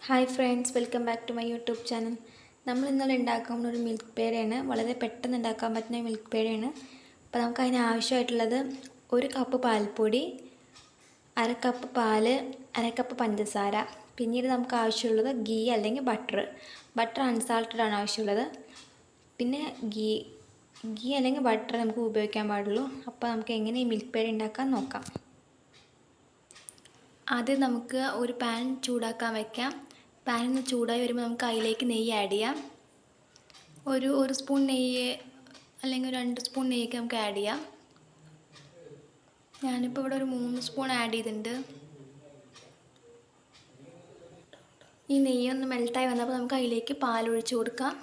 Hi friends, welcome back to my YouTube channel. നമ്മൾ ഇന്നലെ ഉണ്ടാക്കുന്ന ഒരു മിൽക്ക് പേടയാണ്. വളരെ പെട്ടെന്ന് ഉണ്ടാക്കാൻ പറ്റുന്ന മിൽക്ക് പേടയാണ്. അപ്പോൾ നമുക്ക് അതിന് ആവശ്യമായിട്ടുള്ളത് 1 കപ്പ് പാൽപ്പൊടി, 1/2 കപ്പ് പാല്, 1/2 കപ്പ് പഞ്ചസാര. പിന്നീട് നമുക്ക് ആവശ്യമുള്ളത് ഗീ അല്ലെങ്കിൽ ബട്ടർ അൺസാൾട്ടഡ് ആണ് ആവശ്യമുള്ളത്. പിന്നെ ഗീ അല്ലെങ്കിൽ ബട്ടർ നമുക്ക് ഉപയോഗിക്കാൻ പാടുള്ളൂ. അപ്പോൾ നമുക്ക് എങ്ങനെ ഈ മിൽക്ക് പേട ഉണ്ടാക്കാൻ നോക്കാം. ആദ്യം നമുക്ക് ഒരു പാൻ ചൂടാക്കാൻ വയ്ക്കാം. പാനിൽ ചൂടായി വരുമ്പോൾ നമുക്ക് അതിലേക്ക് നെയ്യ് ആഡ് ചെയ്യാം. ഒരു സ്പൂൺ നെയ്യ് അല്ലെങ്കിൽ 2 സ്പൂൺ നെയ്യൊക്കെ നമുക്ക് ആഡ് ചെയ്യാം. ഞാനിപ്പോൾ ഇവിടെ ഒരു 3 സ്പൂൺ ആഡ് ചെയ്തിട്ടുണ്ട്. ഈ നെയ്യ് ഒന്ന് മെൽട്ടായി വന്നപ്പോൾ നമുക്ക് അതിലേക്ക് പാലൊഴിച്ച് കൊടുക്കാം.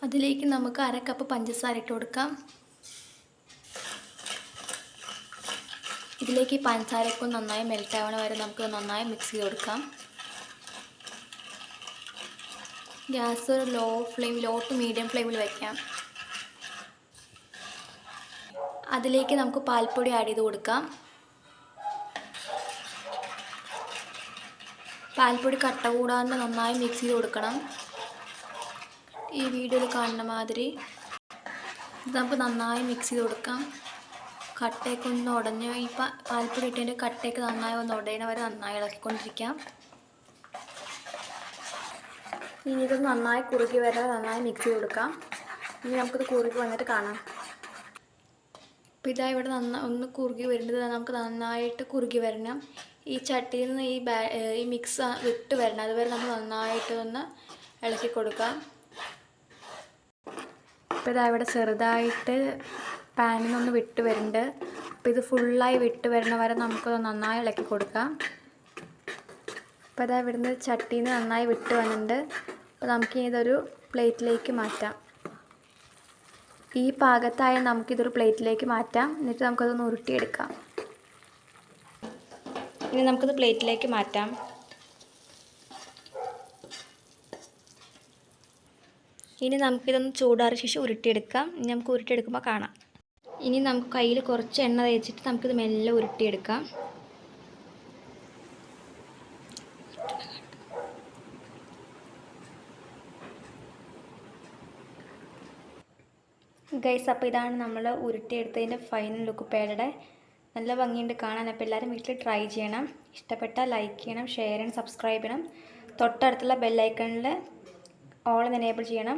അതിലേക്ക് നമുക്ക് 1/2 കപ്പ് പഞ്ചസാര ഇട്ട് കൊടുക്കാം. ഇതിലേക്ക് ഈ പഞ്ചസാരയൊക്കെ നന്നായി മെൽറ്റ് ആവണ വരെ നമുക്ക് നന്നായി മിക്സ് ചെയ്ത് കൊടുക്കാം. ഗ്യാസ് ലോ ടു മീഡിയം ഫ്ലെയിമിൽ വയ്ക്കാം. അതിലേക്ക് നമുക്ക് പാൽപ്പൊടി ആഡ് ചെയ്ത് കൊടുക്കാം. പാൽപ്പൊടി കട്ട കൂടാണ്ട് നന്നായി മിക്സ് ചെയ്ത് കൊടുക്കണം. ഈ വീഡിയോയിൽ കാണുന്ന മാതിരി ഇത് നമുക്ക് നന്നായി മിക്സ് ചെയ്ത് കൊടുക്കാം. കട്ടയൊക്കെ ഒന്ന് ഉടഞ്ഞ് ഈ പാൽപ്പൊടി ഇട്ടതിൻ്റെ കട്ടയൊക്കെ നന്നായി ഒന്ന് ഉടയണ വരെ നന്നായി ഇളക്കിക്കൊണ്ടിരിക്കാം. ഇനി ഇത് നന്നായി കുറുകി വരെ നന്നായി മിക്സ് ചെയ്ത് കൊടുക്കാം. ഇനി നമുക്കിത് കുറുകി വന്നിട്ട് കാണാം. അപ്പോൾ ഇതാ ഇവിടെ ഒന്ന് കുറുകി വരേണ്ടത് നമുക്ക് നന്നായിട്ട് കുറുകി വരണം. ഈ ചട്ടിയിൽ നിന്ന് ഈ മിക്സ് വിട്ട് വരണം. അതുവരെ നമ്മൾ നന്നായിട്ട് ഒന്ന് ഇളക്കി കൊടുക്കാം. ഇപ്പോൾ ഇതാ ഇവിടെ ചെറുതായിട്ട് പാനിൽ നിന്ന് വിട്ട് വരുന്നുണ്ട്. അപ്പോൾ ഇത് ഫുള്ളായി വിട്ട് വരണ വരെ നമുക്ക് നന്നായി ഇളക്കി കൊടുക്കാം. അപ്പോൾ ഇതാ ഇവിടുന്ന് ചട്ടിയിൽ നിന്ന് നന്നായി വിട്ട് വന്നിട്ടുണ്ട്. അപ്പോൾ നമുക്ക് ഇതൊരു പ്ലേറ്റിലേക്ക് മാറ്റാം. ഈ പാകത്തായ നമുക്കിതൊരു പ്ലേറ്റിലേക്ക് മാറ്റാം. എന്നിട്ട് നമുക്കതൊന്ന് ഉരുട്ടിയെടുക്കാം. ഇനി നമുക്കിത് പ്ലേറ്റിലേക്ക് മാറ്റാം. ഇനി നമുക്കിതൊന്ന് ചൂടാറിയ ശേഷം ഉരുട്ടിയെടുക്കാം. ഇനി നമുക്ക് ഉരുട്ടിയെടുക്കുമ്പോൾ കാണാം. ഇനി നമുക്ക് കയ്യിൽ കുറച്ച് എണ്ണ തേച്ചിട്ട് നമുക്കിത് മെല്ലെ ഉരുട്ടിയെടുക്കാം. ഗൈസ്, അപ്പോൾ ഇതാണ് നമ്മൾ ഉരുട്ടിയെടുത്തതിൻ്റെ ഫൈനൽ ലുക്ക് പേടയുടെ. നല്ല ഭംഗിയുണ്ട് കാണാൻ. അപ്പോൾ എല്ലാവരും വീട്ടിൽ ട്രൈ ചെയ്യണം. ഇഷ്ടപ്പെട്ടാൽ ലൈക്ക് ചെയ്യണം, ഷെയർ ചെയ്യണം, സബ്സ്ക്രൈബ് ചെയ്യണം. തൊട്ടടുത്തുള്ള ബെല്ലൈക്കണിൽ ഓൾ എനേബിൾ ചെയ്യണം.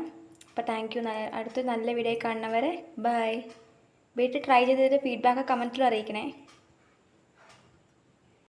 അപ്പോൾ താങ്ക് യു. അടുത്തൊരു നല്ല വീഡിയോ കാണുന്നവരെ ബൈ. വീട്ടിൽ ട്രൈ ചെയ്തതിൻ്റെ ഫീഡ്ബാക്ക് കമൻറ്റിൽ അറിയിക്കണേ.